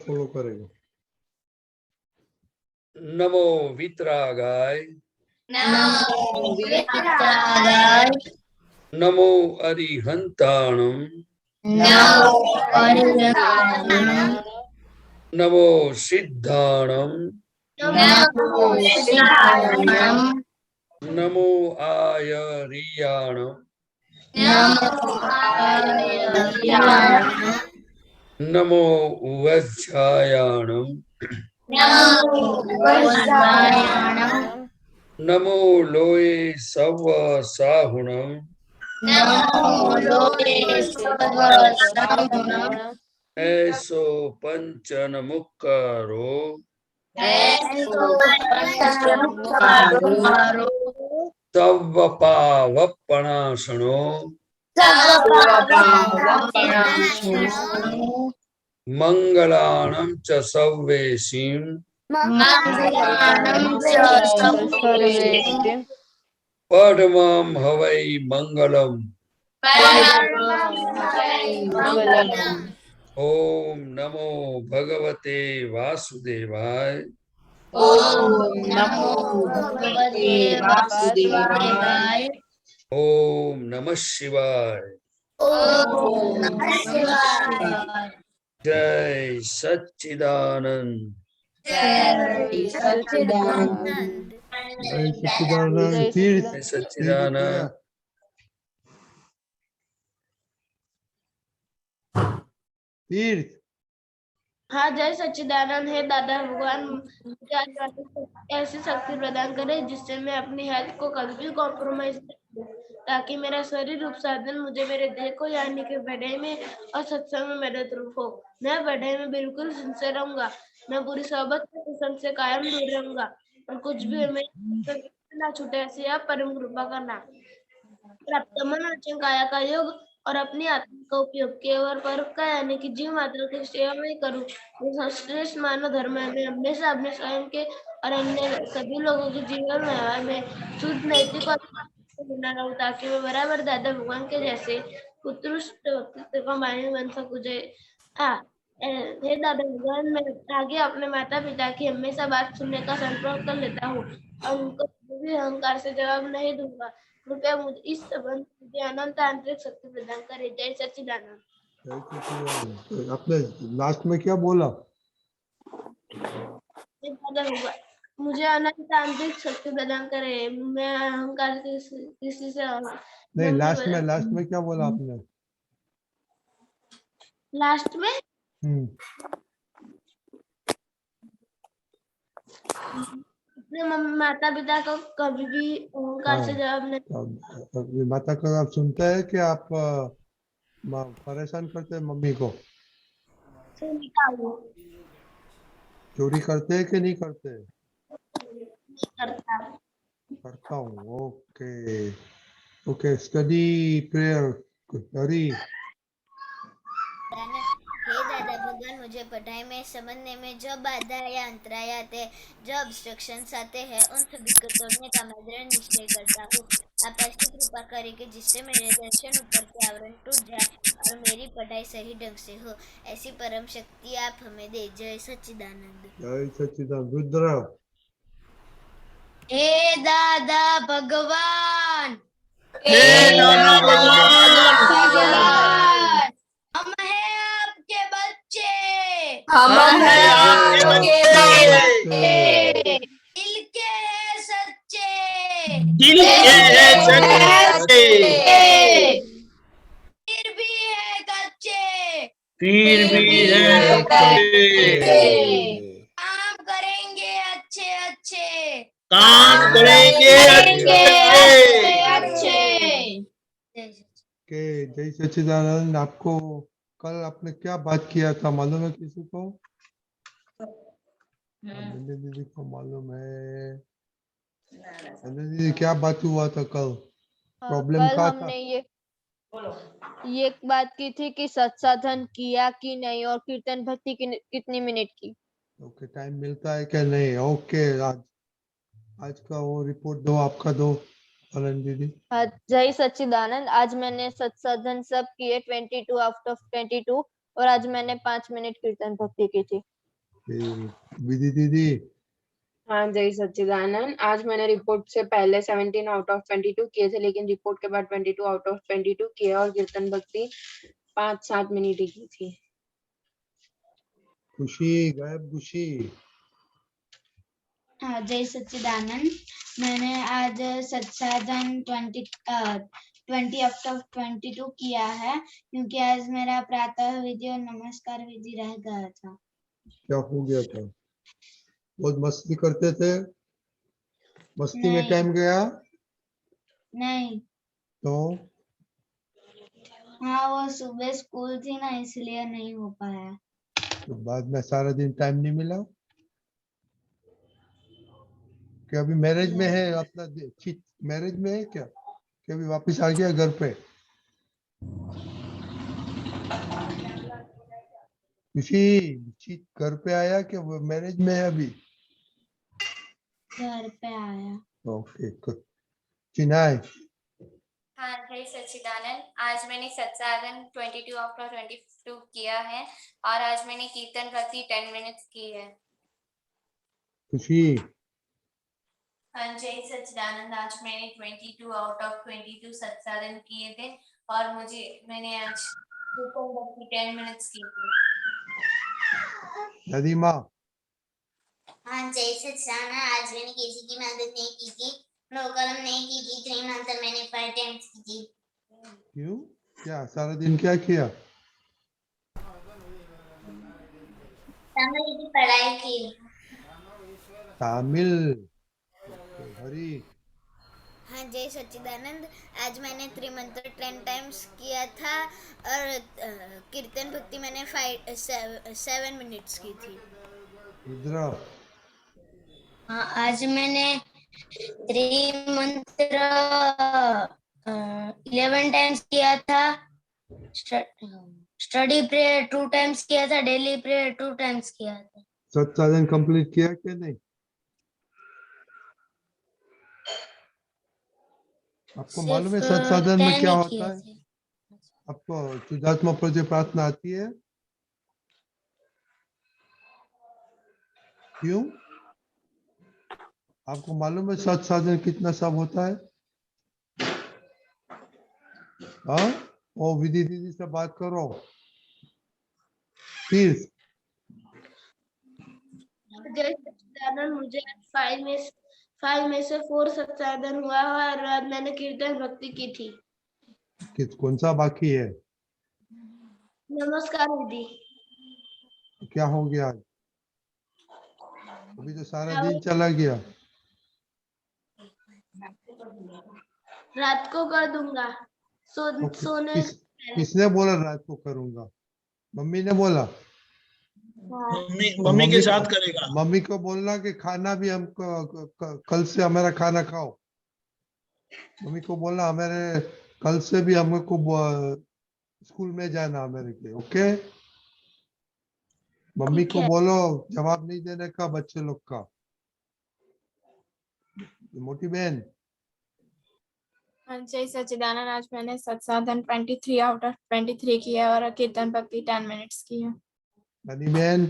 Follow करेगा। नमो वितरागाय, नमो वितरागाय, नमो अरिहंताणं, नमो अरिहंताणं, नमो सिद्धाणं, नमो सिद्धाणं, नमो आयर्याणं, नमो आर्याणां, नमो वज्रायाणं, नमो वज्रायाणां, नमो लोये सवसाहुणं, नमो लोके सर्वसाहुणं, ऐसो पंचनमुक्कारो, ऐसो पंचमुखारो, तवपावपणासनो, सर्वपावपणाशनो, मंगलाणं च सव्वेशीं, मंगलानं च सर्वेषु, परमं हवै मंगलम्। परमं हवै मंगलम्। ओम नमो भगवते वासुदेवाय। ओम नमो भगवते वासुदेवाय। ओम नमः शिवाय। ओम नमः शिवाय। जय सच्चिदानंद। जय सच्चिदानंद। जय सच्चिदानंद। तीर्थ जय सच्चिदानंद। तीर्थ। हाँ, जय सच्चिदानंद। है दादा भगवान, मुझे आज ऐसी शक्ति प्रदान करे जिससे मैं अपनी हेल्थ को कभी भी कॉम्प्रोमाइज न करूं, ताकि मेरा शरीर रूप साधन मुझे मेरे देह को यानी कि बढ़ाई में और सत्संग में मदद रूप हो। मैं बढ़ाई में बिल्कुल सिंसियर रहूंगा। मैं बुरी सोबत के कुसंग से कायम दूर रहूंगा और कुछ भी हमें ना छूटे, ऐसी आप परम कृपा करना। प्राप्त मन वचन काया का योग और अपनी आत्मा का उपयोग केवल पर का यानी कि जीव मात्र की सेवा में करूं। ये श्रेष्ठ मानव धर्म है। मैं हमेशा अपने स्वयं के और अन्य सभी लोगों के जीवन व्यवहार में शुद्ध नैतिक और बना रहूं, ताकि मैं बराबर दादा भगवान के जैसे उत्कृष्ट व्यक्तित्व का मालिक बन सकूं। हे दादा भगवान, मैं आगे अपने माता पिता की हमेशा बात सुनने का संकल्प कर लेता हूँ और उनको कभी भी अहंकार से जवाब नहीं दूंगा। कृपया मुझे इस संबंध मुझे अनंत आंतरिक शक्ति प्रदान करे। जय सच्चिदानंद। जय सच्चिदानंद। आपने लास्ट में क्या बोला? दादा भगवान, मुझे अनंत आंतरिक शक्ति प्रदान करे। मैं अहंकार किसी से नहीं, लास्ट में क्या बोला आपने? लास्ट में अपने माता पिता को कभी भी अहंकार से जवाब नहीं। माता का आप सुनते हैं कि आप परेशान करते हैं मम्मी को? चोरी करते हैं कि नहीं करते? करता हूँ। Okay okay. स्टडी प्रेयर हरी। हे दादा भगवान, मुझे पढ़ाई में समझने में जो बाधा या अंतराय आते हैं, जो ऑब्स्ट्रक्शंस आते हैं, उन सभी को तोड़ने का मैं दृढ़ निश्चय करता हूँ। आप ऐसी कृपा करें कि जिससे मेरे दर्शन ऊपर के आवरण टूट जाए और मेरी पढ़ाई सही ढंग से हो। ऐसी परम शक्ति आप हमें दे। जय सच्चिदानंद। जय सच्चिदानंद। रुद्र। हे दादा भगवान, हे दादा भगवान, हम हैं आपके बच्चे, हम हैं आपके बच्चे, दिल के हैं सच्चे, दिल के हैं सच्चे, फिर भी है कच्चे, फिर भी है कच्चे। काम करेंगे अच्छे अच्छे, काम करेंगे अच्छे। जय सच्चिदानंद। आपको कल आपने क्या बात किया था मालूम है किसी को? दीदी को मालूम है? दीदी क्या बात हुआ था कल? प्रॉब्लम कल क्या था? हमने ये बात की थी कि सत्साधन किया कि नहीं और कीर्तन भक्ति कितनी मिनट की। ओके, टाइम मिलता है क्या नहीं? ओके, आज का वो रिपोर्ट दो, आपका दो आनंद दीदी। जय सच्चिदानंद। आज मैंने सत्साधन सब किए 22 आउट ऑफ 22 और आज मैंने 5 मिनट कीर्तन भक्ति की थी। फिर विधि दीदी हाँ जय सच्चिदानंद। आज मैंने रिपोर्ट से पहले 17 आउट ऑफ 22 किए थे, लेकिन रिपोर्ट के बाद 22 आउट ऑफ 22 किए और कीर्तन भक्ति 5-7 मिनट ही की थी। खुशी गायब खुशी हाँ, जय सच्चिदानंद। मैंने आज सत्साधन 20 आउट ऑफ 22 किया है, क्योंकि आज मेरा प्रातः विधि और नमस्कार विधि रह गया था। क्या हो गया था? बहुत मस्ती करते थे, मस्ती में नहीं। टाइम गया नहीं, तो हाँ वो सुबह स्कूल थी ना, इसलिए नहीं हो पाया। तो बाद में सारा दिन टाइम नहीं मिला क्या? अभी मैरिज में है अपना? मैरिज में है क्या? कि अभी वापस आ गया घर पे? खुशी घर पे आया कि वो मैरिज में है अभी? घर पे आया। ओके चिनाई हाँ जय सच्चिदानंद। आज मैंने सत्साधन 22 आउट ऑफ 22 किया है और आज मैंने कीर्तन भक्ति 10 मिनट्स की है। खुशी हाँ जय सच्चिदानंद। आज मैंने 22 आउट ऑफ 22 सत्साधन किए थे और मैंने आज कीर्तन भक्ति 10 मिनट्स की थी। नदीमा हाँ जय सच्चिदानंद। आज मैंने किसी की मदद नहीं की थी, नो कलम नहीं की थी, 3 मंत्र मैंने 5 टाइम्स की थी। क्यों? क्या सारा दिन क्या किया? तमिल की पढ़ाई की। तामिल हरी हाँ जय सच्चिदानंद। आज मैंने त्रिमंत्र 10 टाइम्स किया था और कीर्तन भक्ति मैंने 7 मिनट्स की थी। रुद्रा हाँ, आज मैंने त्रिमंत्र 11 टाइम्स किया था, स्टडी प्रेयर 2 टाइम्स किया था, डेली प्रेयर 2 टाइम्स किया था। सत्साधन कंप्लीट किया कि नहीं? आपको मालूम है सिर्फ सत्साधन में 10 क्या ही होता किए है? थे। आपको शुद्धात्मा प्रजय प्रार्थना आती है? क्यों? आपको मालूम है सत्साधन कितना सब होता है? हाँ, वो विधि दीदी से बात करो प्लीज। जय सच्चिदानंद। मुझे आज 5 में से 4 सत्साधन हुआ है और आज मैंने कीर्तन भक्ति की थी। कौन सा बाकी है? नमस्कार विधि। क्या हो गया आज? अभी तो सारा दिन चला गया। रात को कर दूंगा तो सोने किसने बोला रात को करूंगा? मम्मी ने बोला? मम्मी के साथ करेगा। मम्मी को बोलना कि खाना भी हमको कल से हमारा खाना खाओ। मम्मी को बोलना हमारे कल से भी हमको स्कूल में जाना हमारे के। ओके मम्मी ठीक को है। बोलो जवाब नहीं देने का बच्चे लोग का। मोटी बहन जय सच्चिदानंद। आज मैंने सत्साधन 23 आउट ऑफ 23 किया और कीर्तन भक्ति 10 मिनट्स की है। बनी बहन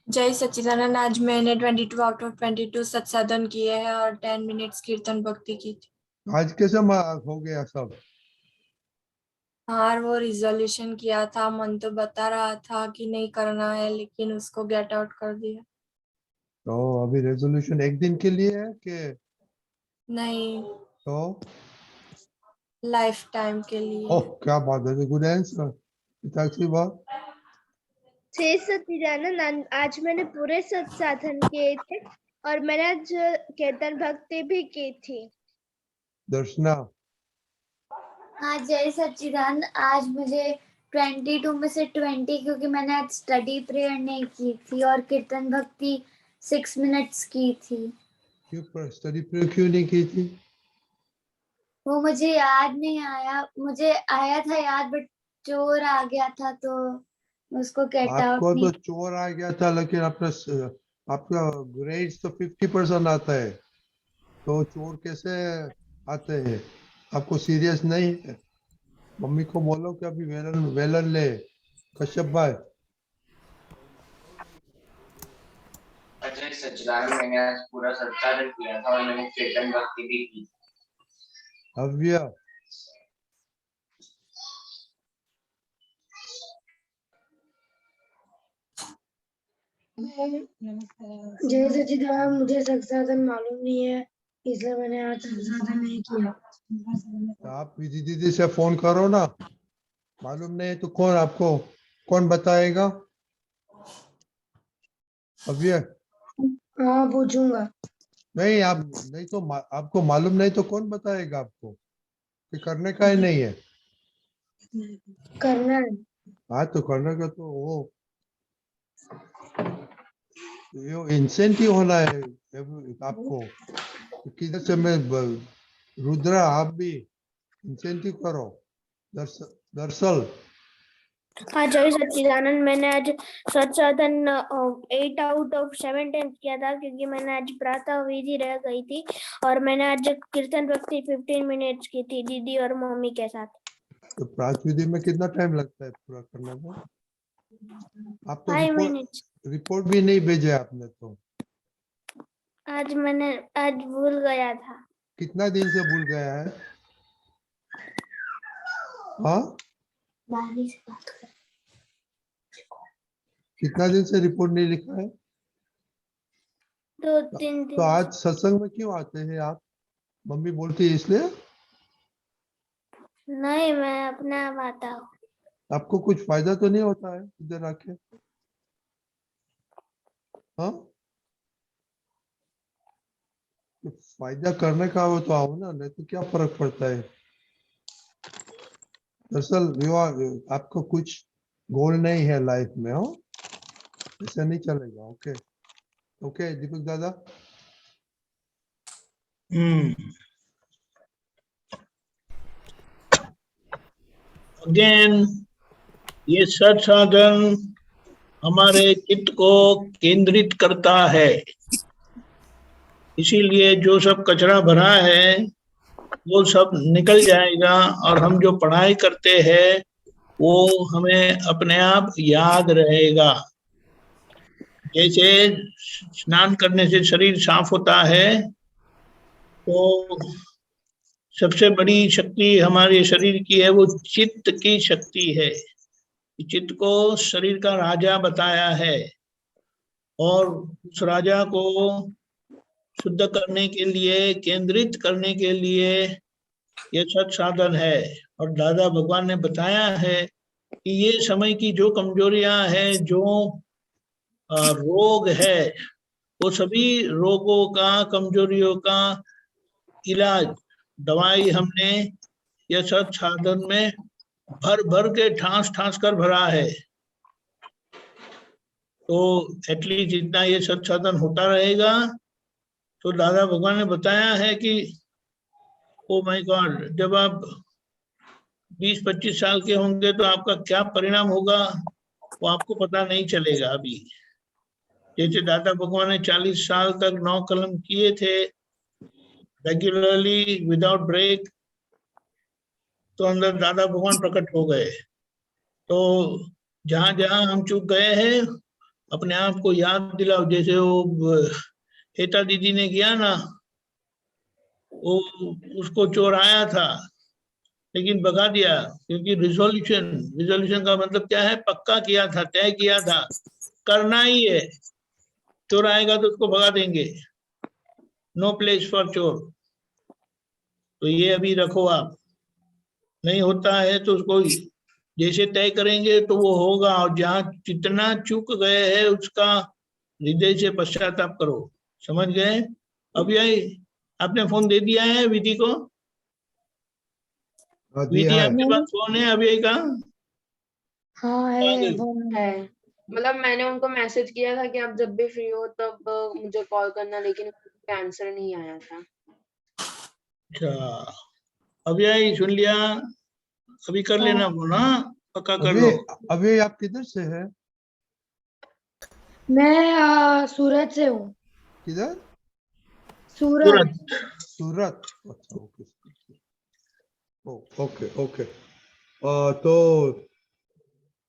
जय सच्चिदानंद। आज मैंने 22 आउट ऑफ 22 सत्साधन किए हैं और 10 मिनट्स कीर्तन भक्ति की थी। आज कैसे हो गया सब? और वो रिजोल्यूशन किया था, मन तो बता रहा था कि नहीं करना है, लेकिन उसको गेट आउट कर दिया। तो अभी रेजोल्यूशन एक दिन के लिए है कि नहीं, तो लाइफ टाइम के लिए। ओह क्या बात है, गुड आंसर पिताक्षी बात। जय सच्चिदानंद। आज मैंने पूरे सत्साधन किए थे और मैंने आज कीर्तन भक्ति भी की थी। दर्शना हाँ जय सच्चिदानंद। आज मुझे 22 में से 20, क्योंकि मैंने आज स्टडी प्रेयर नहीं की थी और कीर्तन भक्ति 6 मिनट्स की थी। क्यों स्टडी प्रेयर क्यों नहीं की थी? वो मुझे याद नहीं आया, मुझे आया था याद बट चोर आ गया था तो उसको गेट आउट आपको नहीं। तो चोर आ गया था, लेकिन आपका ग्रेड्स तो 50% आता है, तो चोर कैसे आते हैं? आपको सीरियस नहीं है? मम्मी को बोलो कि अभी वेलन ले कश्यप भाई अजय सच्चिदानंद, मैंने आज पूरा सत्साधन किया था और मैंने कीर्तन भक्ति भी की। भव्य जय सच्चिदानंद, मुझे संसाधन मालूम नहीं है, इसलिए मैंने आज संसाधन नहीं किया। तो आप विधि दीदी से फोन करो ना, मालूम नहीं तो कौन आपको कौन बताएगा? भव्य हाँ, पूछूंगा। नहीं, आप नहीं तो आपको मालूम नहीं तो कौन बताएगा आपको कि करने का ही नहीं है? करना है। हाँ तो करने का तो वो इंसेंटिव होना है आपको। किधर से मैं रुद्रा, आप भी इंसेंटिव करो। दरअसल हाँ जय सच्चिदानंद, मैंने आज सत्साधन 8 आउट ऑफ 7 टाइम्स किया था, क्योंकि मैंने आज प्रातः विधि रह गई थी और मैंने आज कीर्तन भक्ति 15 मिनट्स की थी दीदी और मम्मी के साथ। तो प्रात विधि में कितना टाइम लगता है पूरा करने में? आप तो 5 मिनट्स। रिपोर्ट भी नहीं भेजे आपने तो। आज भूल गया था। कितना दिन से भूल गया है? हाँ, कितना दिन से रिपोर्ट नहीं लिखा है? 2-3 दिन। तो आज सत्संग में क्यों आते हैं आप? मम्मी बोलती है इसलिए? नहीं, मैं अपना आता हूँ। आपको कुछ फायदा तो नहीं होता है इधर आके? हाँ, तो फायदा करने का हो तो आओ ना, नहीं तो क्या फर्क पड़ता है? दरअसल आपको कुछ गोल नहीं है लाइफ में, हो ऐसा नहीं चलेगा। ओके ओके दीपक दादा। अगेन ये सत्साधन हमारे चित्त को केंद्रित करता है, इसीलिए जो सब कचरा भरा है वो सब निकल जाएगा और हम जो पढ़ाई करते हैं वो हमें अपने आप याद रहेगा। जैसे स्नान करने से शरीर साफ होता है, तो सबसे बड़ी शक्ति हमारे शरीर की है वो चित्त की शक्ति है। चित्त को शरीर का राजा बताया है और उस राजा को शुद्ध करने के लिए, केंद्रित करने के लिए ये सत्साधन है। और दादा भगवान ने बताया है कि ये समय की जो कमजोरियां हैं, जो रोग है, वो सभी रोगों का, कमजोरियों का इलाज, दवाई हमने ये सत्साधन में भर भर के ठास ठास कर भरा है। तो एटलीस्ट जितना ये सत्साधन होता रहेगा, तो दादा भगवान ने बताया है कि ओ माय गॉड, जब आप 20-25 साल के होंगे तो आपका क्या परिणाम होगा वो आपको पता नहीं चलेगा अभी। जैसे दादा भगवान ने 40 साल तक 9 कलम किए थे रेगुलरली विदाउट ब्रेक, तो अंदर दादा भगवान प्रकट हो गए। तो जहां जहां हम चूक गए हैं अपने आप को याद दिलाओ। जैसे वो हेता दीदी ने किया ना, वो उसको चोराया था लेकिन भगा दिया, क्योंकि रिजोल्यूशन का मतलब क्या है? पक्का किया था, तय किया था, करना ही है। चोर आएगा तो उसको भगा देंगे, नो प्लेस फॉर चोर। तो ये अभी रखो आप, नहीं होता है तो उसको जैसे तय करेंगे तो वो होगा। और जहाँ जितना चूक गए हैं उसका हृदय से पश्चाताप करो। समझ गए? अब यही आपने फोन दे दिया है विधि को? विधि आपके पास फोन है अभी का? हाँ है, फोन है। मतलब मैंने उनको मैसेज किया था कि आप जब भी फ्री हो तब मुझे कॉल करना, लेकिन आंसर नहीं आया था। अच्छा, अभी आई सुन लिया, अभी कर लेना फोन। हाँ पक्का कर लो। अभी आप किधर से है? मैं सूरत से हूँ। किधर? सूरत। सूरत, अच्छा ओके ओके ओके। तो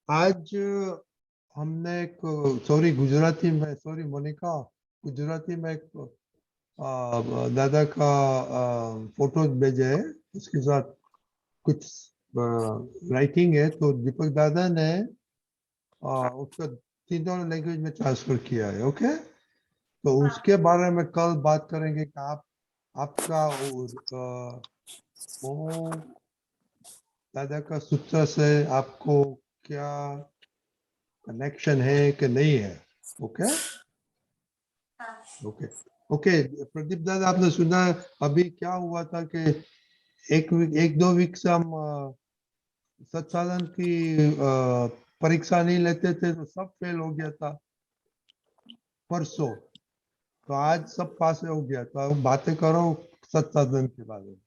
आज हमने एक सॉरी मोनिका, गुजराती में एक दादा का फोटो भेजे है, उसके साथ कुछ राइटिंग है, तो दीपक दादा ने उसका तीनों लैंग्वेज में ट्रांसफर किया है। ओके, तो उसके बारे में कल बात करेंगे कि आपका वो दादा का सूत्र से आपको क्या कनेक्शन है कि नहीं है। ओके ओके ओके प्रदीप दादा, आपने सुना अभी क्या हुआ था कि एक दो वीक से हम सत्साधन की परीक्षा नहीं लेते थे तो सब फेल हो गया था परसों, तो आज सब पास हो गया। तो अब बातें करो सत्साधन के बारे में।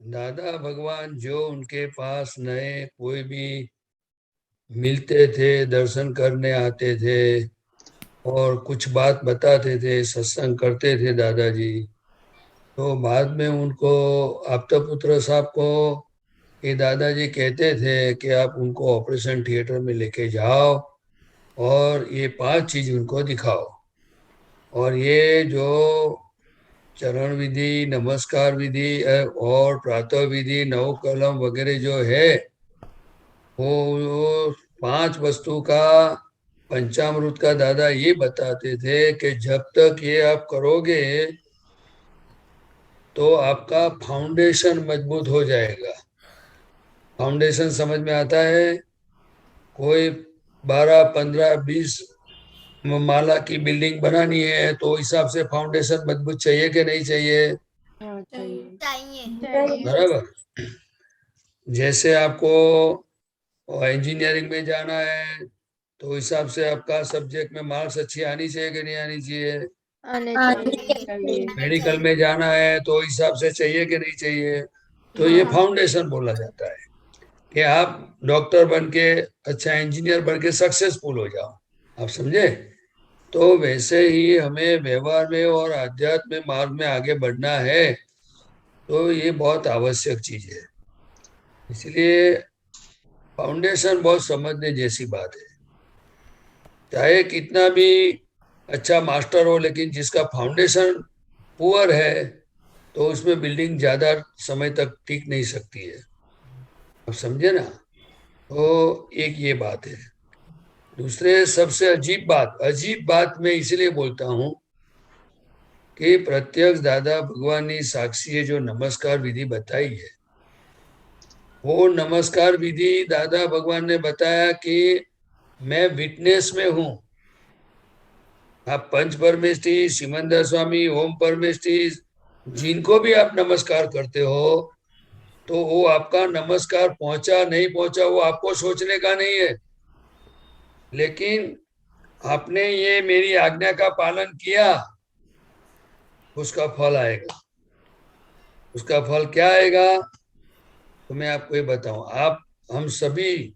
दादा भगवान जो उनके पास नए कोई भी मिलते थे, दर्शन करने आते थे और कुछ बात बताते थे, सत्संग करते थे दादाजी, तो बाद में उनको आपता पुत्र साहब को ये दादाजी कहते थे कि आप उनको ऑपरेशन थिएटर में लेके जाओ और ये 5 चीज उनको दिखाओ, और ये जो चरण विधि, नमस्कार विधि और प्रातः विधि, नव कलम वगैरह जो है, वो 5 वस्तु का पंचामृत का दादा ये बताते थे कि जब तक ये आप करोगे तो आपका फाउंडेशन मजबूत हो जाएगा। फाउंडेशन समझ में आता है? कोई 12, 15, 20 माला की बिल्डिंग बनानी है तो हिसाब से फाउंडेशन मजबूत चाहिए कि नहीं चाहिए? चाहिए। बराबर। जैसे आपको इंजीनियरिंग में जाना है तो हिसाब से आपका सब्जेक्ट में मार्क्स अच्छी आनी चाहिए कि नहीं आनी चाहिए? मेडिकल में जाना है तो हिसाब से चाहिए कि नहीं चाहिए? तो ये फाउंडेशन बोला जाता है कि आप डॉक्टर बन के, अच्छा इंजीनियर बन के सक्सेसफुल हो जाओ। आप समझे? तो वैसे ही हमें व्यवहार में और आध्यात्म मार्ग में आगे बढ़ना है, तो ये बहुत आवश्यक चीज है। इसलिए फाउंडेशन बहुत समझने जैसी बात है। चाहे कितना भी अच्छा मास्टर हो, लेकिन जिसका फाउंडेशन पुअर है तो उसमें बिल्डिंग ज्यादा समय तक टिक नहीं सकती है। आप समझे ना? तो एक ये बात है। दूसरे सबसे अजीब बात मैं इसलिए बोलता हूं कि प्रत्यक्ष दादा भगवान ने साक्षी जो नमस्कार विधि बताई है, वो नमस्कार विधि दादा भगवान ने बताया कि मैं विटनेस में हूं। आप पंच परमेष्ठी, सिमंदर स्वामी, ओम परमेष्ठी, जिनको भी आप नमस्कार करते हो, तो वो आपका नमस्कार पहुंचा नहीं पहुंचा वो आपको सोचने का नहीं है, लेकिन आपने ये मेरी आज्ञा का पालन किया, उसका फल आएगा। उसका फल क्या आएगा तो मैं आपको ये बताऊं। आप हम सभी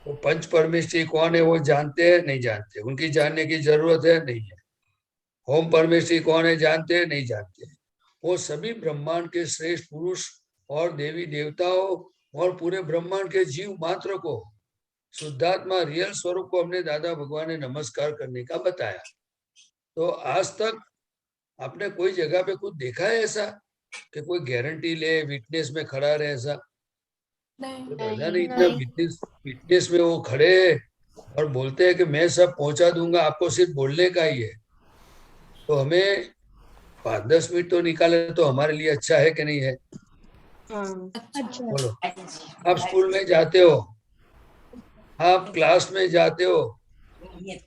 वो पंच परमेष्ठी कौन है वो जानते हैं नहीं जानते? उनकी जानने की जरूरत है नहीं है? होम परमेष्ठी कौन है जानते हैं नहीं जानते? वो सभी ब्रह्मांड के श्रेष्ठ पुरुष और देवी देवताओं और पूरे ब्रह्मांड के जीव मात्र को, शुद्धात्मा रियल स्वरूप को हमने दादा भगवान ने नमस्कार करने का बताया। तो आज तक आपने कोई जगह पे कुछ देखा है ऐसा कि कोई गारंटी ले, विटनेस में खड़ा रहे? ऐसा तो दादा ने इतना विटनेस में वो खड़े और बोलते हैं कि मैं सब पहुंचा दूंगा, आपको सिर्फ बोलने का ही है। तो हमें 5-10 मिनट तो निकाले तो हमारे लिए अच्छा है कि नहीं है? बोलो। आप स्कूल में जाते हो, आप क्लास में जाते हो,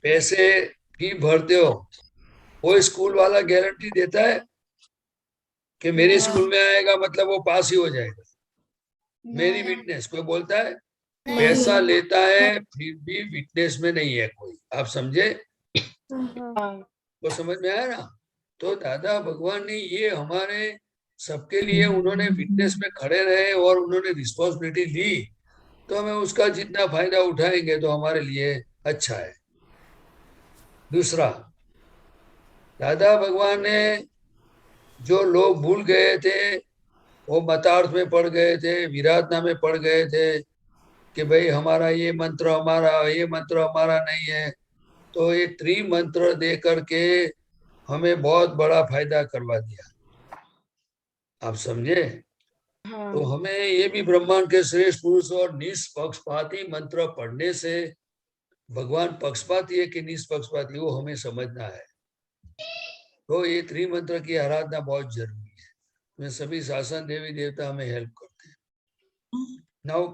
पैसे फी भरते हो, वो स्कूल वाला गारंटी देता है कि मेरे स्कूल में आएगा मतलब वो पास ही हो जाएगा? मेरी विटनेस कोई बोलता है? पैसा लेता है फिर भी विटनेस में नहीं है कोई। आप समझे? तो समझ में आया ना? तो दादा भगवान ने ये हमारे सबके लिए उन्होंने विटनेस में खड़े रहे और उन्होंने रिस्पॉन्सिबिलिटी ली, तो हमें उसका जितना फायदा उठाएंगे तो हमारे लिए अच्छा है। दूसरा, दादा भगवान ने जो लोग भूल गए थे वो मतार्थ में पढ़ गए थे, विराधना में पढ़ गए थे कि भाई हमारा ये मंत्र हमारा नहीं है। तो ये त्रिमंत्र दे करके हमें बहुत बड़ा फायदा करवा दिया। आप समझे? हाँ तो हमें ये भी ब्रह्मांड के श्रेष्ठ पुरुष और निष्पक्षपाती मंत्र पढ़ने से भगवान पक्षपाती है कि निष्पक्षपाती, वो हमें समझना है। तो ये त्रिमंत्र की आराधना बहुत जरूरी है। मैं सभी शासन देवी देवता हमें हेल्प करते हैं। नव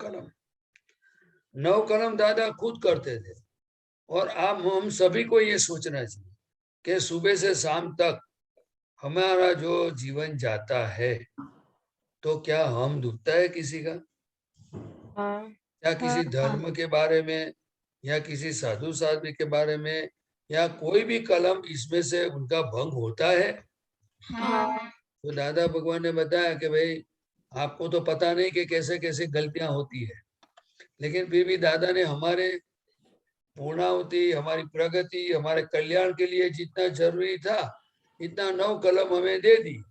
कलम दादा खुद करते थे। और आप हम सभी को ये सोचना चाहिए कि सुबह से शाम तक हमारा जो जीवन जाता है तो क्या हम दुखता है किसी का, हाँ या किसी धर्म के बारे में, या किसी साधु साध्वी के बारे में, या कोई भी कलम इसमें से उनका भंग होता है? हाँ तो दादा भगवान ने बताया कि भाई आपको तो पता नहीं कि कैसे कैसे गलतियां होती है, लेकिन फिर भी दादा ने हमारे पूर्णाहुति, हमारी प्रगति, हमारे कल्याण के लिए जितना जरूरी था इतना 9 कलम हमें दे दी।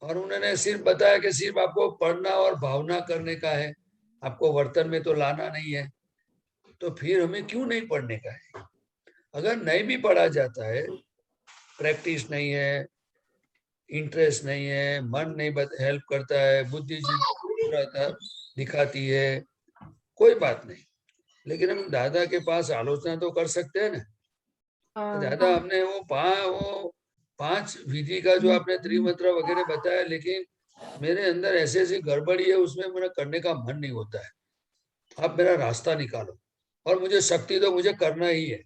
और उन्होंने सिर्फ बताया कि सिर्फ आपको पढ़ना और भावना करने का है, आपको वर्तन में तो लाना नहीं है। तो फिर हमें क्यों नहीं पढ़ने का है? अगर नहीं भी पढ़ा जाता है, प्रैक्टिस नहीं है, इंटरेस्ट नहीं है, मन नहीं हेल्प करता है, बुद्धि दिखाती है, कोई बात नहीं, लेकिन हम दादा के पास आलोचना तो कर सकते हैं ना। हाँ दादा हमने वो 5 विधि का जो आपने त्रिमंत्र वगैरह बताया, लेकिन मेरे अंदर ऐसे ऐसी गड़बड़ी है, उसमें मेरा करने का मन नहीं होता है। आप मेरा रास्ता निकालो और मुझे शक्ति दो, मुझे करना ही है।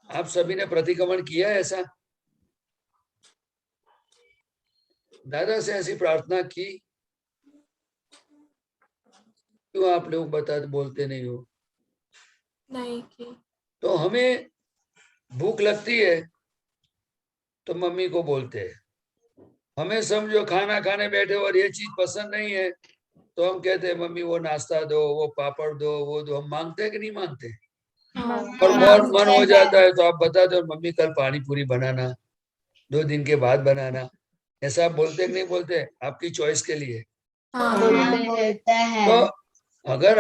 आप सभी ने प्रतिक्रमण किया है ऐसा? दादा से ऐसी प्रार्थना की? क्यों आप लोग बोलते नहीं हो? नहीं की। तो हमें भूख लगती है तो मम्मी को बोलते हैं, हमें समझो खाना खाने बैठे और ये चीज पसंद नहीं है तो हम कहते हैं मम्मी वो नाश्ता दो, वो पापड़ दो, वो दो। हम मांगते हैं कि नहीं मांगते? और बहुत मन हो जाता है तो आप बता दो मम्मी कल पानी पूरी बनाना, 2 दिन के बाद बनाना। ऐसा आप बोलते कि नहीं बोलते? आपकी चॉइस के लिए। बोलता है। तो अगर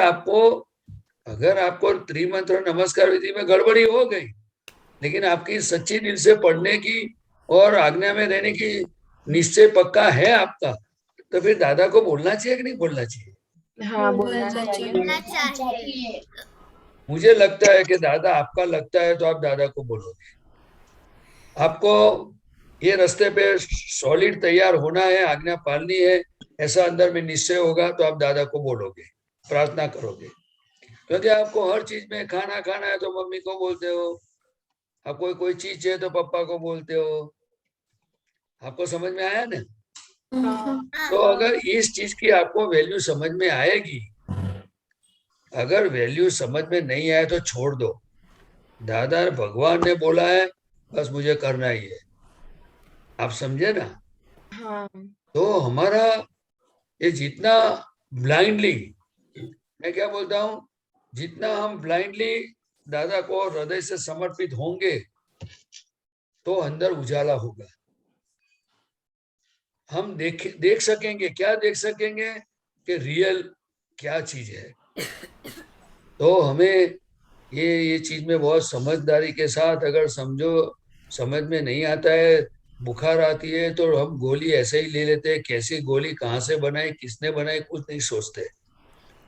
आपको त्रिमंत्र नमस्कार विधि में गड़बड़ी हो गई, लेकिन आपकी सच्ची दिल से पढ़ने की और आज्ञा में रहने की निश्चय पक्का है आपका, तो फिर दादा को बोलना चाहिए कि नहीं बोलना चाहिए? हाँ बोलना चाहिए। बोलना चाहिए। मुझे लगता है कि दादा आपका लगता है तो आप दादा को बोलोगे। आपको ये रास्ते पे सॉलिड तैयार होना है, आज्ञा पालनी है, ऐसा अंदर में निश्चय होगा तो आप दादा को बोलोगे, प्रार्थना करोगे। क्योंकि आपको हर चीज में खाना खाना है तो मम्मी को बोलते हो, आपको कोई चीज चाहिए तो पापा को बोलते हो। आपको समझ में आया ना? तो अगर इस चीज की आपको वैल्यू समझ में आएगी, अगर वैल्यू समझ में नहीं आए तो छोड़ दो। दादा भगवान ने बोला है, बस मुझे करना ही है। आप समझे ना? हाँ तो हमारा ये जितना ब्लाइंडली, मैं क्या बोलता हूँ, जितना हम ब्लाइंडली दादा को हृदय से समर्पित होंगे तो अंदर उजाला होगा। हम देख सकेंगे, क्या देख सकेंगे कि रियल क्या चीज है। तो हमें ये चीज में बहुत समझदारी के साथ, अगर समझ में नहीं आता है, बुखार आती है तो हम गोली ऐसे ही ले लेते हैं, कैसी गोली कहाँ से बनाई, किसने बनाई, कुछ नहीं सोचते।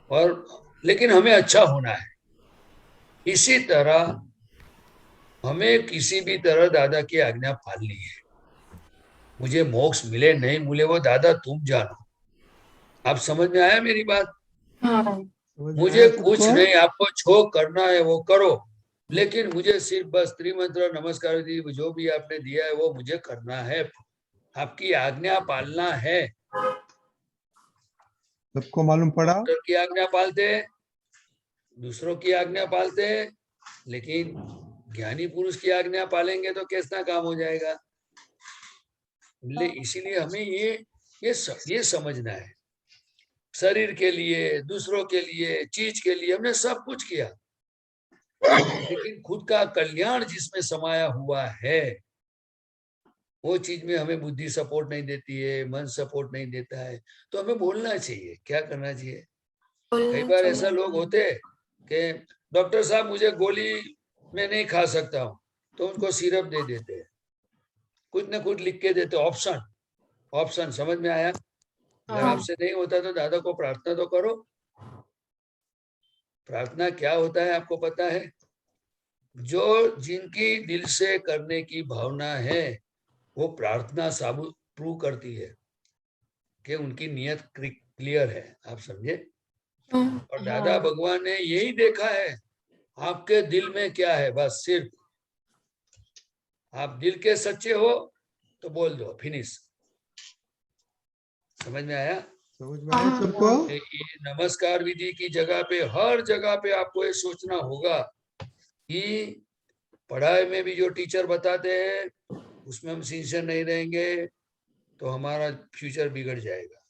और लेकिन हमें अच्छा होना है। इसी तरह हमें किसी भी तरह दादा की आज्ञा पालनी है। मुझे मोक्ष मिले नहीं मिले वो दादा तुम जानो। आप समझ में आया मेरी बात? हाँ मुझे कुछ नहीं, आपको जो करना है वो करो, लेकिन मुझे सिर्फ बस त्रिमंत्र नमस्कार विधि जो भी आपने दिया है वो मुझे करना है, आपकी आज्ञा पालना है। सबको मालूम पड़ा? डॉक्टर की आज्ञा पालते हैं, दूसरों की आज्ञा पालते हैं, लेकिन ज्ञानी पुरुष की आज्ञा पालेंगे तो कैसा काम हो जाएगा। इसीलिए हमें ये समझना है, शरीर के लिए, दूसरों के लिए, चीज के लिए हमने सब कुछ किया, लेकिन खुद का कल्याण जिसमें समाया हुआ है वो चीज में हमें बुद्धि सपोर्ट नहीं देती है, मन सपोर्ट नहीं देता है, तो हमें बोलना चाहिए। क्या करना चाहिए? कई बार ऐसा लोग होते हैं कि डॉक्टर साहब मुझे गोली मैं नहीं खा सकता हूँ, तो उनको सिरप दे देते हैं, कुछ ना कुछ लिख के देते। ऑप्शन ऑप्शन समझ में आया? अगर हाँ। आपसे नहीं होता तो दादा को प्रार्थना तो करो। प्रार्थना क्या होता है आपको पता है? जो जिनकी दिल से करने की भावना है वो प्रार्थना साबुत प्रूव करती है कि उनकी नियत क्लियर है। आप समझे? और दादा हाँ। भगवान ने यही देखा है आपके दिल में क्या है। बस सिर्फ आप दिल के सच्चे हो तो बोल दो, फिनिश। समझ में आया? समझ में आया सबको? ये नमस्कार विधि की जगह पे, हर जगह पे आपको ये सोचना होगा कि पढ़ाई में भी जो टीचर बताते हैं उसमें हम सिंसियर नहीं रहेंगे तो हमारा फ्यूचर बिगड़ जाएगा।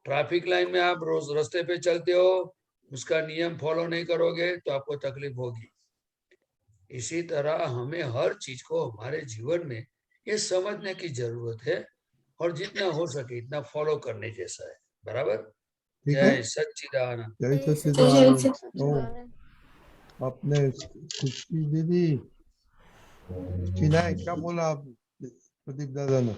ट्रैफिक लाइन में आप रोज रास्ते पे चलते हो, उसका नियम फॉलो नहीं करोगे तो आपको तकलीफ होगी। इसी तरह हमें हर चीज को हमारे जीवन में ये समझने की जरूरत है और जितना हो सके इतना फॉलो करने जैसा है। बराबर? ठीक है। जय सच्चिदानंद। जय जय सच्चिदानंद। सच्चिदानंद। आपने खुशी दीदी, चिनाई क्या बोला आप प्रदीप दादा ने?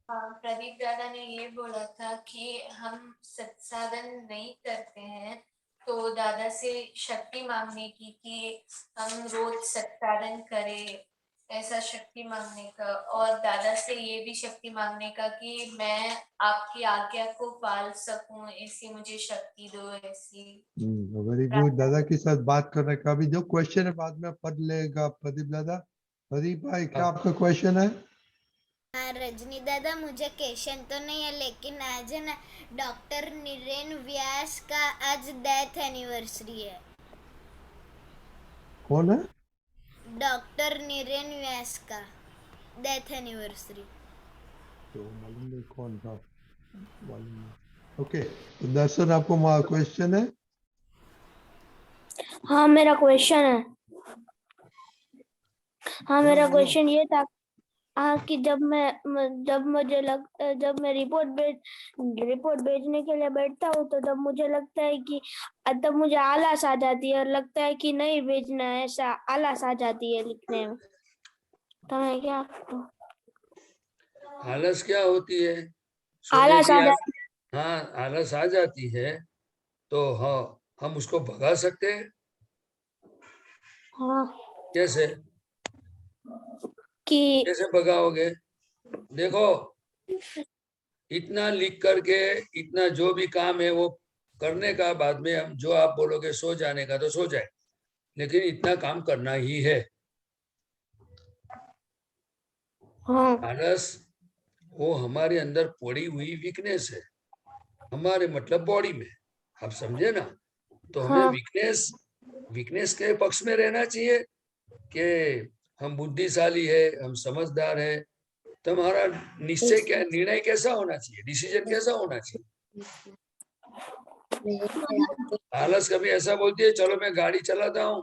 प्रदीप दादा ने ये बोला था कि हम सत्साधन नहीं करते हैं तो दादा से शक्ति मांगने की कि हम रोज सत्साधन करें, ऐसा शक्ति मांगने का। और दादा से ये भी शक्ति मांगने का कि मैं आपकी आज्ञा को पाल सकूं, ऐसी मुझे शक्ति दो। ऐसी वेरी गुड। दादा के साथ बात करने का भी जो क्वेश्चन है बाद में पढ़ लेगा प्रदीप दादा। प्रदीप भाई क्या आपका क्वेश्चन है? हाँ रजनी दादा, मुझे क्वेश्चन तो नहीं है, लेकिन आज है ना डॉक्टर नीरेन व्यास का आज डेथ एनिवर्सरी है। कौन है? डॉक्टर नीरेन व्यास का डेथ एनिवर्सरी। तो मालूम नहीं कौन था, मालूम नहीं। ओके, तो दर्शन आपको क्वेश्चन है? हाँ मेरा क्वेश्चन है। हाँ बोलो, मेरा बोलो। क्वेश्चन ये था कि जब मैं रिपोर्ट भेजने के लिए बैठता हूँ तो तब मुझे लगता है कि तब मुझे आलस आ जाती है और लगता है कि नहीं भेजना है, ऐसा आलस आ जाती है लिखने में। तो मैं क्या करूं? आलस क्या होती है? आलस स्वदेशी आ जाती हाँ, आलस आ जाती है तो हाँ हम उसको भगा सकते हैं। हाँ कैसे? कि कैसे भगाओगे? देखो, इतना लिख करके इतना जो भी काम है वो करने का बाद में हम जो आप बोलोगे सो जाने का तो सो जाए, लेकिन इतना काम करना ही है। हाँ आलस वो हमारे अंदर पड़ी हुई वीकनेस है, हमारे मतलब बॉडी में। आप समझे ना? तो हमें हाँ वीकनेस के पक्ष में रहना चाहिए कि हम बुद्धिशाली है, हम समझदार है। तो हमारा निश्चय क्या, निर्णय कैसा होना चाहिए, डिसीजन कैसा होना चाहिए? आलस कभी ऐसा बोलती है चलो मैं गाड़ी चलाता हूँ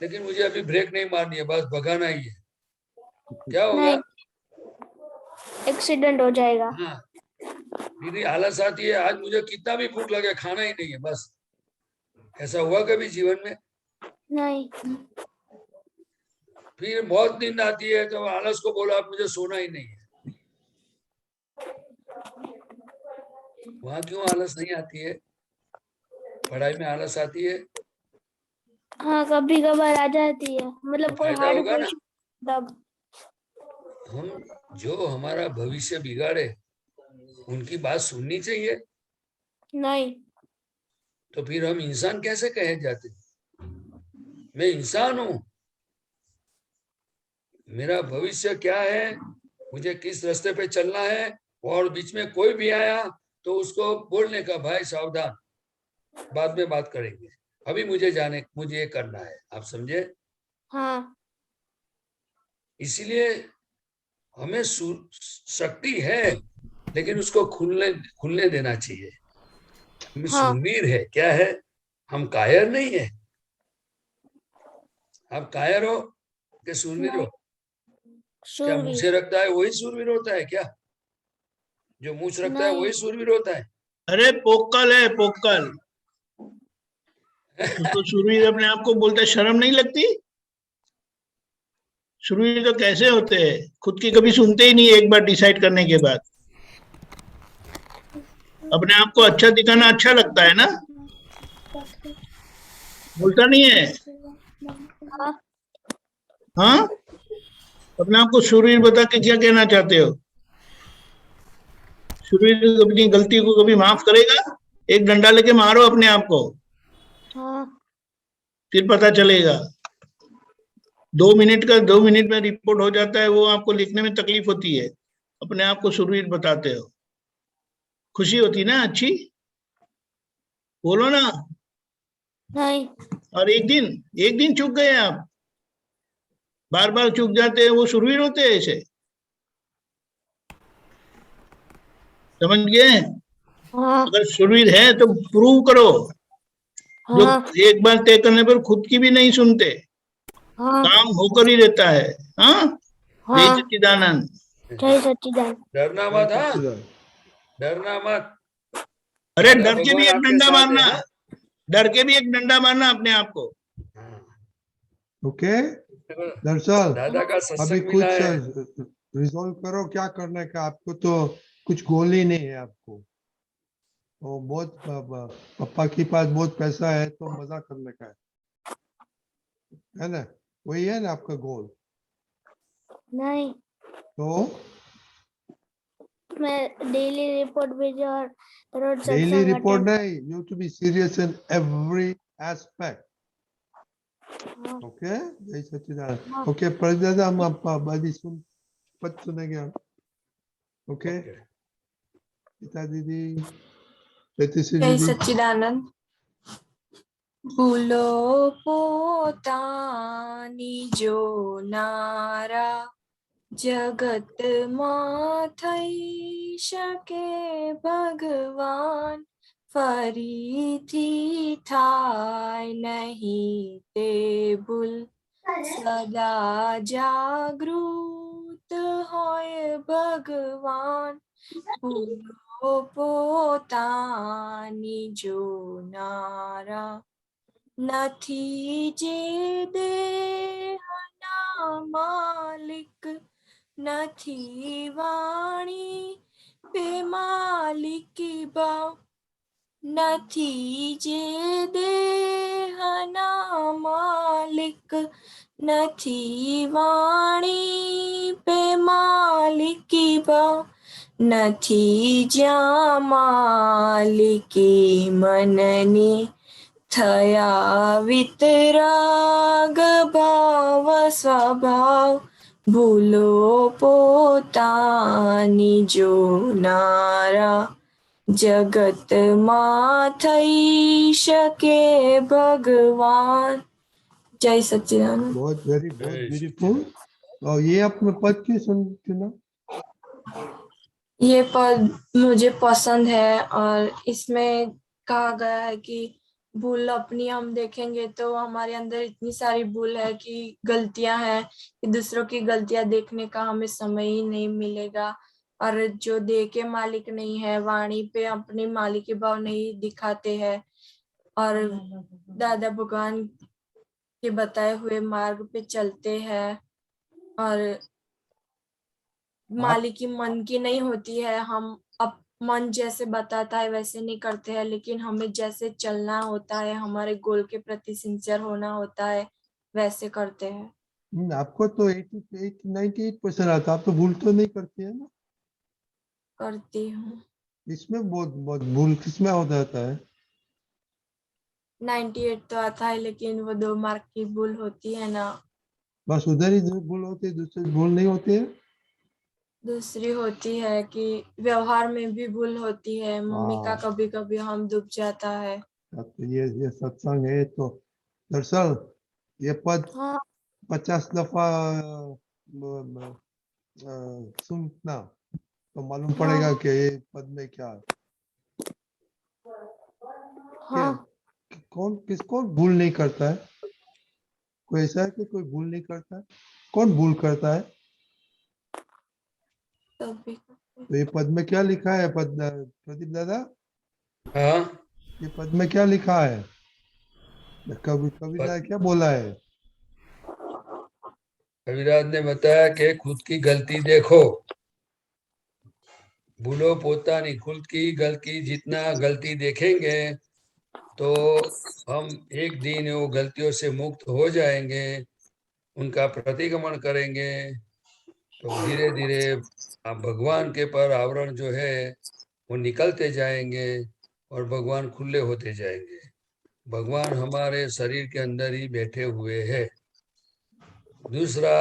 लेकिन मुझे अभी ब्रेक नहीं मारनी है, बस भगाना ही है। क्या होगा? नहीं, एक्सीडेंट हो जाएगा। हाँ, दीदी आलस आती है आज मुझे कितना भी भूख लगे खाना ही नहीं है बस। ऐसा हुआ कभी जीवन में? नहीं। फिर बहुत नींद आती है तो आलस को बोला आप मुझे सोना ही नहीं है। वहां क्यों आलस नहीं आती है? पढ़ाई में आलस आती है? हाँ कभी कभार आ जाती है, मतलब कोई फायदा हार्ड होगा ना? क्वेश्चन तब। हम जो हमारा भविष्य बिगाड़े उनकी बात सुननी चाहिए। नहीं। तो फिर हम इंसान कैसे कहे जाते? मैं इंसान हूं, मेरा भविष्य क्या है, मुझे किस रास्ते पे चलना है, और बीच में कोई भी आया तो उसको बोलने का भाई सावधान, बाद में बात करेंगे, अभी मुझे ये करना है। आप समझे? हाँ इसीलिए हमें शक्ति है लेकिन उसको खुलने देना चाहिए। हमें हाँ शूरवीर है, क्या है? हम कायर नहीं है। आप कायर हो कि शूरवीर हो? क्या मूछें रखता है वही शूरवीर होता है क्या? जो मूछ रखता है वही शूरवीर होता है? अरे पोक्कल है पोक्कल। तो शूरवीर अपने आप को बोलता है, शर्म नहीं लगती? शूरवीर तो कैसे होते हैं, खुद की कभी सुनते ही नहीं एक बार डिसाइड करने के बाद। अपने आप को अच्छा दिखाना अच्छा लगता है ना, बोलता नहीं है? हाँ, अपने आप को शूरवीर बता के क्या कहना चाहते हो? शूरवीर अपनी गलती को कभी माफ करेगा? एक डंडा लेके मारो अपने आप को, फिर पता चलेगा। 2 मिनट में रिपोर्ट हो जाता है, वो आपको लिखने में तकलीफ होती है। अपने आप को शूरवीर बताते हो, खुशी होती ना अच्छी, बोलो ना। नहीं। और एक दिन चूक गए आप, बार बार चूक जाते हैं, वो शूरवीर होते हैं ऐसे? समझ गए? अगर शूरवीर है तो प्रूव करो। जो एक बार तय करने पर खुद की भी नहीं सुनते, काम होकर ही रहता है। हाँ, जय सच्चिदानंद। जय सच्चिदानंद। डरना मत, हाँ, डरना मत। अरे दादा डर के भी भगवान एक आपके डंडा साथ है, मारना, हाँ? डर के भी एक डंडा मारना अपने आप को। ओके दरअसल दादा का अभी सत्संग कुछ मिला है। रिजॉल्व करो क्या करने का। आपको तो कुछ गोल ही नहीं है आपको। तो बहुत पापा के पास बहुत पैसा है तो मजा करने का है ना? वही है ना आपका गोल? नहीं, तो मैं डेली रिपोर्ट भेजा और रोज डेली सत्संग रिपोर्ट अटेंड। नहीं, you to be serious in every aspect. Okay जय सच्चिदानंद. ओके प्रदादा हम आपका बादी पद सुनेंगे हम. ओके पिता दीदी, प्रीतिश्री जय दीदी. सच्चिदानंद. भूलो पोतानी जो नारा जगत માં થઈ શકે ભગવાન ફરીથી થાય નહીં તે ભૂલ સદા જાગૃત હોય ભગવાન ભૂલો પોતાની જોનારા નથી જે દેહના માલિક નથી વાણી पे मालिकी भाव નથી જે દેહના માલિક નથી વાણી पे मालिकी भाव નથી જ્યાં માલિકી मननी થયા વિતરાગ ભાવ સ્વભાવ ભૂલો પોતાની જોનારા જગતમાં થઈ શકે ભગવાન. जय सच्चिदानंद. बहुत ब्यूटीफुल. और ये आपने पद क्यों चुना? ये पद मुझे पसंद है और इसमें कहा गया है कि भूल अपनी हम देखेंगे तो हमारे अंदर इतनी सारी भूल है कि गलतियां हैं कि दूसरों की गलतियां देखने का हमें समय ही नहीं मिलेगा. और जो देह के मालिक नहीं है, वाणी पे अपनी मालिकी भाव नहीं दिखाते हैं और दादा भगवान के बताए हुए मार्ग पे चलते हैं और मालिकी मन की नहीं होती है. हम अब मन जैसे बताता है वैसे नहीं करते हैं, लेकिन हमें जैसे चलना होता है, हमारे गोल के प्रति सिंसियर होना होता है, वैसे करते हैं. आपको तो 98% आता, आप तो भूल तो नहीं करती है ना? करती हूँ. इसमें बहुत बहुत भूल किसमें हो जाता है? 98 तो आता है, लेकिन वो 2 मार्क की भूल होती है ना. बस उधर ही भूल होती है, दूसरी भूल नहीं होती है. दूसरी होती है कि व्यवहार में भी भूल होती है. मम्मी का कभी कभी हम डूब जाता है. तो ये सत्संग है तो दरअसल ये पद 50 दफा सुनना तो मालूम पड़ेगा कि ये पद में क्या है. कौन भूल नहीं करता है? कोई ऐसा है कि कोई भूल नहीं करता है? कौन भूल करता है? तभी तो ये पद में क्या लिखा है प्रदीप दादा? हाँ, ये पद में क्या लिखा है? कविता क्या बोला है? कविराज ने बताया कि खुद की गलती देखो, भूलो पोता नहीं, खुद की गलती, जितना गलती देखेंगे तो हम एक दिन वो गलतियों से मुक्त हो जाएंगे, उनका प्रतिगमन करेंगे, तो धीरे धीरे भगवान के पर आवरण जो है वो निकलते जाएंगे और भगवान खुले होते जाएंगे। भगवान हमारे शरीर के अंदर ही बैठे हुए हैं। दूसरा,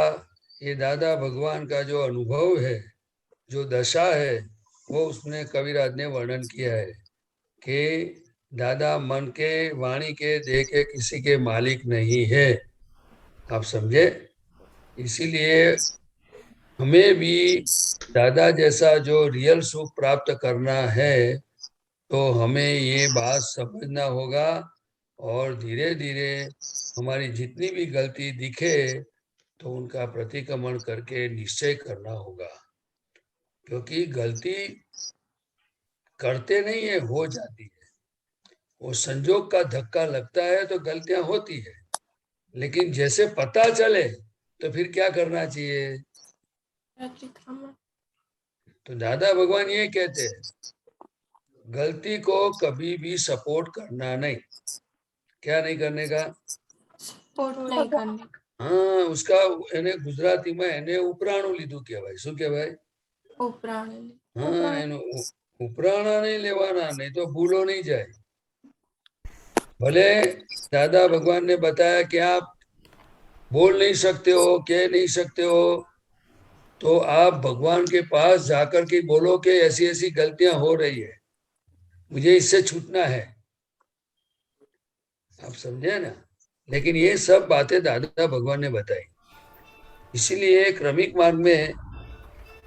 ये दादा भगवान का जो अनुभव है, जो दशा है, वो उसने कविराज ने वर्णन किया है कि दादा मन के, वाणी के, देह के किसी के मालिक नहीं है। आप समझे? इसीलिए हमें भी दादा जैसा जो रियल सुख प्राप्त करना है तो हमें ये बात समझना होगा और धीरे धीरे हमारी जितनी भी गलती दिखे तो उनका प्रतिक्रमण करके निश्चय करना होगा, क्योंकि गलती करते नहीं है, हो जाती है। वो संजोग का धक्का लगता है तो गलतियां होती है, लेकिन जैसे पता चले तो फिर क्या करना चाहिए? तो दादा भगवान ये कहते हैं, गलती को कभी भी सपोर्ट करना नहीं। क्या नहीं करने का? सपोर्ट नहीं करने का। हाँ, उसका એને ગુજરાતીમાં એને ઉપરાણું લીધું કહેવાય. શું કહેવાય? ઉપરાણે. हाँ, એનું ઉપરાણા नहीं લેવાના, नहीं तो भूलो नहीं जाए। भले दादा भगवान ने बताया कि आप बोल नहीं सकते हो, कह नहीं सकते हो, तो आप भगवान के पास जाकर के बोलो कि ऐसी ऐसी गलतियां हो रही है, मुझे इससे छूटना है। आप समझे ना? लेकिन ये सब बातें दादा भगवान ने बताई। इसीलिए क्रमिक मार्ग में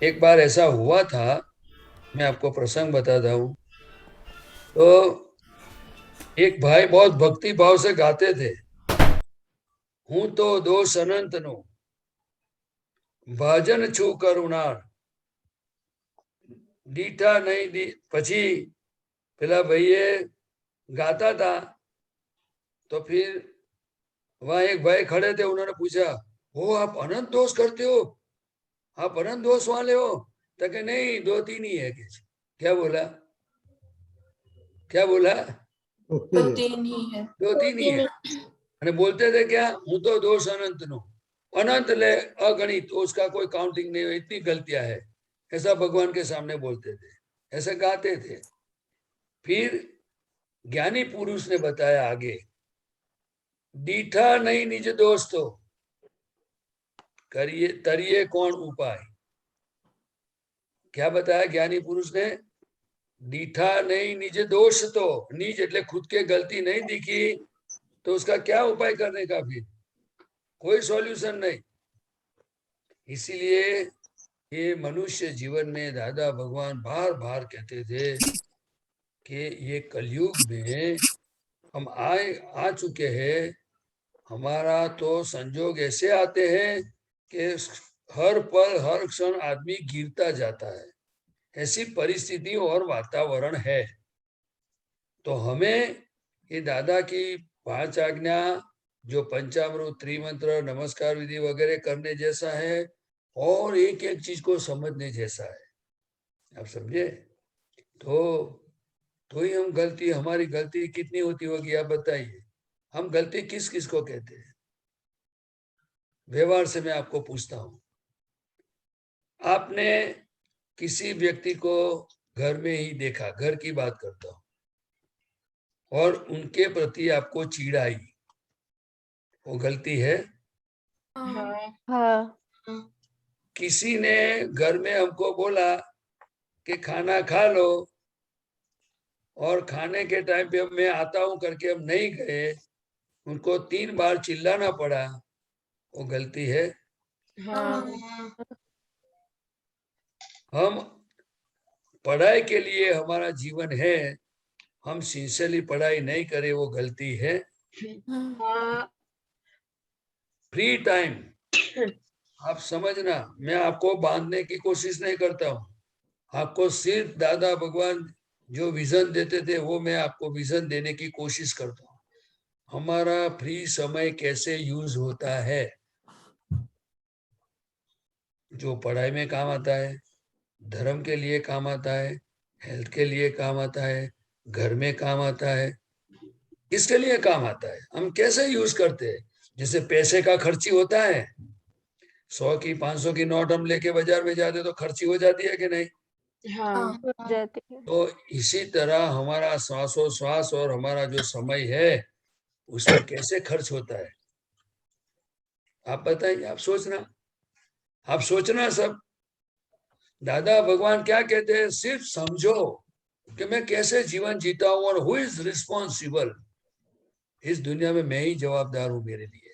एक बार ऐसा हुआ था, मैं आपको प्रसंग बताता हूँ। तो एक भाई बहुत भक्ति भाव से गाते थे, हूँ तो दोष अनंत नो भजन छू करुणार दीठा नहीं दी। પછી પેલા ભાઈએ गाता था, तो फिर वहां एक भाई खड़े थे, उन्होंने पूछा, हो आप अनंत दोष करते हो, आप अनंत दोष वाले हो? तो कि नहीं, 2-3 ही है। क्या बोला? क्या बोला? 2-3 ही है। 2-3 ही है। અને बोलते थे क्या? हूँ तो दोष अनंत नो, अनंत ले अगणित, उसका कोई काउंटिंग नहीं है, इतनी गलतियां है, ऐसा भगवान के सामने बोलते थे, ऐसा गाते थे। फिर ज्ञानी पुरुष ने बताया आगे, दीठा नहीं निज दोस्तों करिए तरिए कौन उपाय। क्या बताया ज्ञानी पुरुष ने? दीठा नहीं निज दोष, तो निज એટલે खुद के गलती नहीं दिखी तो उसका क्या उपाय करने का? फिर कोई सॉल्यूशन नहीं। इसीलिए ये मनुष्य जीवन में दादा भगवान बार बार कहते थे कि ये कलयुग में हम आ चुके हैं, हमारा तो संजोग ऐसे आते हैं कि हर पल हर क्षण आदमी गिरता जाता है, ऐसी परिस्थिति और वातावरण है। तो हमें ये दादा की 5 आज्ञा, जो पंचामृत, त्रिमंत्र, नमस्कार विधि वगैरह करने जैसा है, और एक एक चीज को समझने जैसा है। आप समझे? तो ही हम गलती, हमारी गलती कितनी होती होगी आप बताइए? हम गलती किस किस को कहते हैं? व्यवहार से मैं आपको पूछता हूं, आपने किसी व्यक्ति को घर में ही देखा, घर की बात करता हूं, और उनके प्रति आपको चिढ़ आई, वो गलती है? हाँ। किसी ने घर में हमको बोला कि खाना खा लो, और खाने के टाइम पे मैं आता हूं करके हम नहीं गए, उनको 3 बार चिल्लाना पड़ा, वो गलती है? हम पढ़ाई के लिए हमारा जीवन है, हम सिंसियरली पढ़ाई नहीं करें, वो गलती है? फ्री टाइम आप समझना, मैं आपको बांधने की कोशिश नहीं करता हूँ। आपको सिर्फ दादा भगवान जो विजन देते थे वो मैं आपको विजन देने की कोशिश करता हूँ। हमारा फ्री समय कैसे यूज होता है, जो पढ़ाई में काम आता है, धर्म के लिए काम आता है, हेल्थ के लिए काम आता है, घर में काम आता है, किसके लिए काम आता है, हम कैसे यूज करते हैं। जैसे पैसे का खर्ची होता है, 100 की 500 की नोट हम लेके बाजार में जाते तो खर्ची हो जाती है कि नहीं। हाँ हो जाती है। तो इसी तरह हमारा श्वासोश्वास और हमारा जो समय है उसमें कैसे खर्च होता है, आप बताइए। आप सोचना सब। दादा भगवान क्या कहते हैं, सिर्फ समझो कि मैं कैसे जीवन जीता हूं और हु इज रिस्पॉन्सिबल। इस दुनिया में मैं ही जवाबदार हूं मेरे लिए।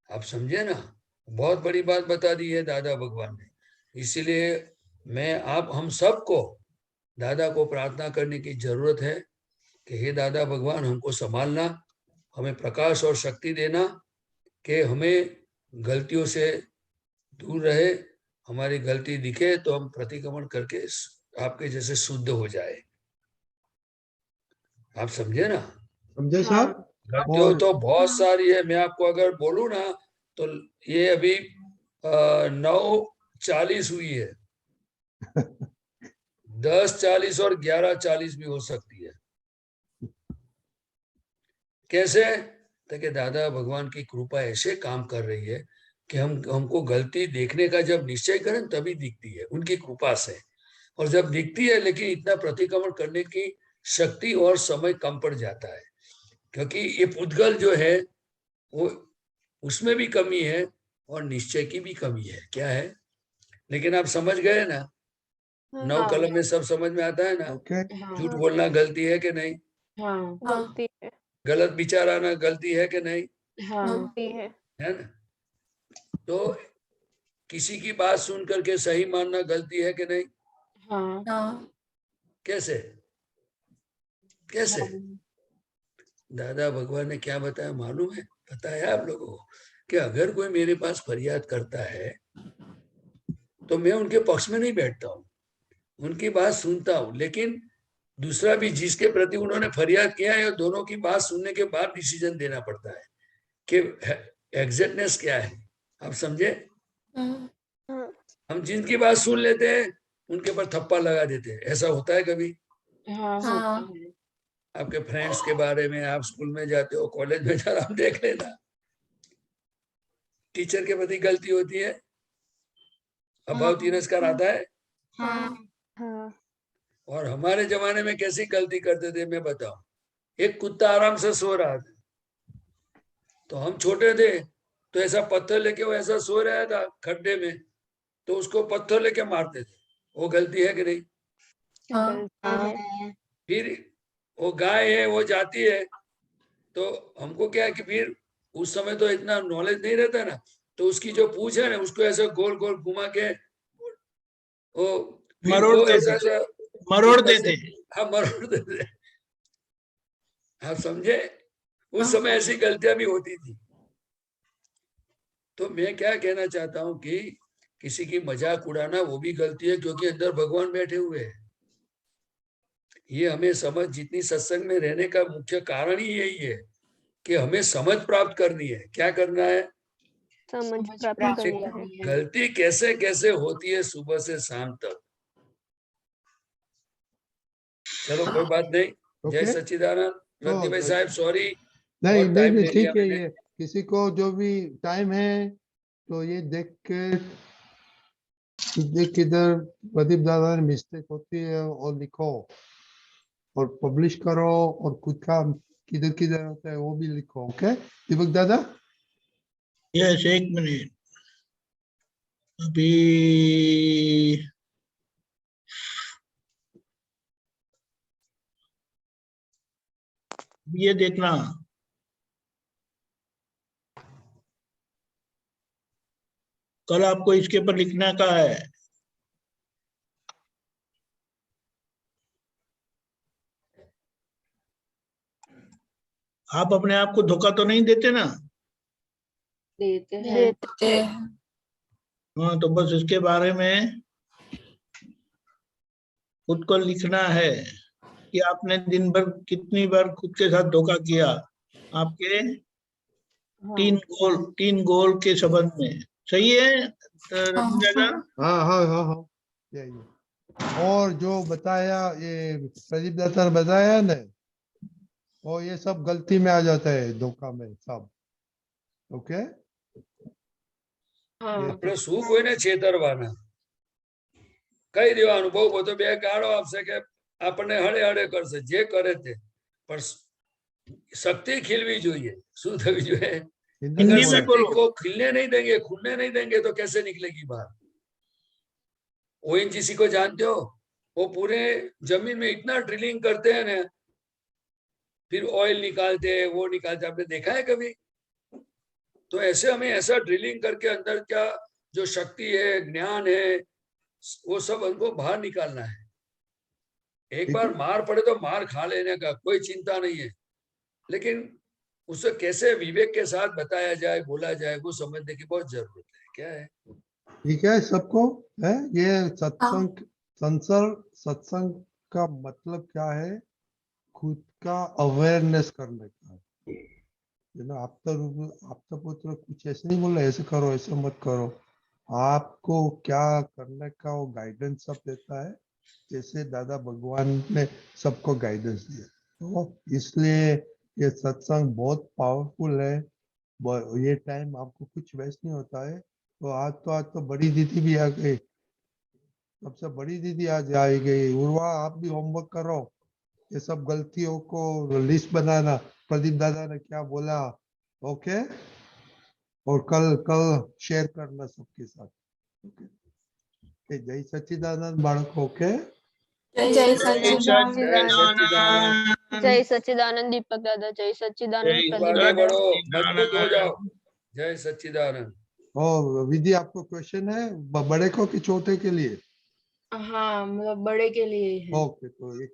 आप समझे ना, बहुत बड़ी बात बता दी है दादा भगवान ने। इसीलिए मैं आप हम सबको दादा को प्रार्थना करने की जरूरत है कि हे दादा भगवान हमको संभालना, हमें प्रकाश और शक्ति देना कि हमें गलतियों से दूर रहे, हमारी गलती दिखे तो हम प्रतिक्रमण करके आपके जैसे शुद्ध हो जाए। आप समझे ना, समझे हाँ साहब? गलतियों और तो बहुत सारी है। मैं आपको अगर बोलूं ना तो ये अभी 9:40 हुई है, 10:40 और 11:40 भी हो सकती है। कैसे? ताकि दादा भगवान की कृपा ऐसे काम कर रही है कि हमको गलती देखने का जब निश्चय करें तभी दिखती है उनकी कृपा से। और जब दिखती है लेकिन इतना प्रतिक्रमण करने की शक्ति और समय कम पड़ जाता है, क्योंकि ये पुद्गल जो है वो उसमें भी कमी है और निश्चय की भी कमी है। क्या है? लेकिन आप समझ गए ना, 9 हाँ कलम में सब समझ में आता है ना। ओके, झूठ हाँ बोलना गलती है कि नहीं, हाँ गलती है। गलत विचार आना गलती है कि नहीं, हाँ गलती है। है ना। तो किसी की बात सुन करके सही मानना गलती है कि नहीं। हाँ कैसे कैसे? हाँ दादा भगवान ने क्या बताया मालूम है? बताया आप लोगों को कि अगर कोई मेरे पास फरियाद करता है तो मैं उनके पक्ष में नहीं बैठता हूँ, उनकी बात सुनता हूँ। लेकिन दूसरा भी जिसके प्रति उन्होंने फरियाद किया है, दोनों की बात सुनने के बाद डिसीजन देना पड़ता है कि एग्जैक्टनेस क्या है। आप समझे? हाँ, हम जिनकी बात सुन लेते हैं उनके पर थप्पा लगा देते हैं। ऐसा होता है कभी? हाँ होता है। आपके फ्रेंड्स के बारे में, आप स्कूल में जाते हो, कॉलेज में जाते हो, देख लेना, टीचर के प्रति गलती होती है, अभाव तिरस्कार आता है। हाँ हाँ, और हमारे जमाने में कैसी गलती करते थे मैं बताऊं। एक कुत्ता आराम से सो रहा था, तो हम छोटे थे तो ऐसा पत्थर लेके वो ऐसा सो रहा था खड्डे में, तो उसको पत्थर लेके मारते थे। वो गलती है कि नहीं? गलती है। फिर वो गाय है वो जाती है, तो हमको क्या है कि फिर उस समय तो इतना नॉलेज नहीं रहता ना, तो उसकी जो पूंछ है ना उसको ऐसे गोल गोल घुमा के वो फिर वो मरोड़ते ऐसा थे, ऐसा मरोड़ते ऊपर से, थे। हाँ मरोड़ते थे। आप समझे? उस हाँ समय ऐसी गलतियां भी होती थी। तो मैं क्या कहना चाहता हूं कि किसी की मजाक उड़ाना वो भी गलती है, क्योंकि अंदर भगवान बैठे हुए हैं। ये हमें समझ, जितनी सत्संग में रहने का मुख्य कारण ही यही है कि हमें समझ प्राप्त करनी है। क्या करना है? समझ समझ प्राप्त प्राप्त करनी है। करनी है। गलती कैसे कैसे होती है सुबह से शाम तक। चलो कोई बात नहीं। जय ओके, सच्चिदानंद। रत्नी भाई साहब सॉरी, नहीं बहुत नहीं टाइम नहीं, ले लिया ठीक है। मैंने। ये किसी को जो भी टाइम है तो ये देख के किधर प्रदीप दादा ने मिस्टेक होती है और लिखो और पब्लिश करो, और खुद का किधर किधर होता है वो भी लिखो। ओके दीपक दादा? यस, एक मिनट। अभी ये देखना, कल आपको इसके ऊपर लिखना का है। आप अपने आप को धोखा तो नहीं देते ना? देते हैं। देते हैं। हाँ, तो बस इसके बारे में खुद को लिखना है कि आपने दिन भर कितनी बार खुद के साथ धोखा किया, आपके तीन गोल के संबंध में। सही है रवि दादा? हाँ हाँ हाँ हाँ, यही। और जो बताया ये प्रदीप दत्ता ने बताया ना, वो ये सब गलती में आ जाता है, धोखा में सब। ओके, આપણે શું કોઈને છેતરવાના, કહી દેવાનું બહુ બધો બે ગાળો આપશે કે આપણને હળે હળે કરશે, જે કરે તે, પણ શક્તિ ખીલવી જોઈએ। શું થવી જોઈએ? हिंदी अगर में शक्ति बोलो। को खिलने नहीं देंगे, खुलने नहीं देंगे तो कैसे निकलेगी बाहर? ओएनजीसी को जानते हो, वो पूरे जमीन में इतना ड्रिलिंग करते हैं ना, फिर ऑयल निकालते हैं, वो निकालते, आपने देखा है कभी? तो ऐसे हमें ऐसा ड्रिलिंग करके अंदर क्या जो शक्ति है, ज्ञान है, वो सब हमको बाहर निकालना है। एक बार मार पड़े तो मार खा लेने का कोई चिंता नहीं है, लेकिन उसे कैसे विवेक के साथ बताया जाए, बोला जाए, वो समझने की बहुत जरूरत है। क्या है? ठीक है सबको है? ये सत्संग, सत्संग का मतलब क्या है? खुद का अवेयरनेस करने का। आपका पुत्र कुछ ऐसे नहीं बोला ऐसे करो ऐसे मत करो, आपको क्या करने का वो गाइडेंस सब देता है, जैसे दादा भगवान ने सबको गाइडेंस दिया। तो इसलिए ये सत्संग बहुत पावरफुल है। ये टाइम आपको कुछ वेस्ट नहीं होता है। तो आज तो बड़ी दीदी भी आ गई, सबसे बड़ी दीदी आज आ गई। उर्वा, आप भी होमवर्क करो, ये सब गलतियों को लिस्ट बनाना, प्रदीप दादा ने क्या बोला, ओके, और कल शेयर करना सबके साथ। ओके, जय सच्चिदानंद बाळको। ओके, जय सच्चिदानंद। जय सच्चिदानंद दीपक दादा, जय सच्चिदानंद प्रदीप आगे दादा। बढ़ो, मजबूत हो जाओ। जय सच्चिदानंद। और विधि, आपको क्वेश्चन है बड़े को कि छोटे के लिए? हाँ, मतलब बड़े के लिए है। ओके, तो एक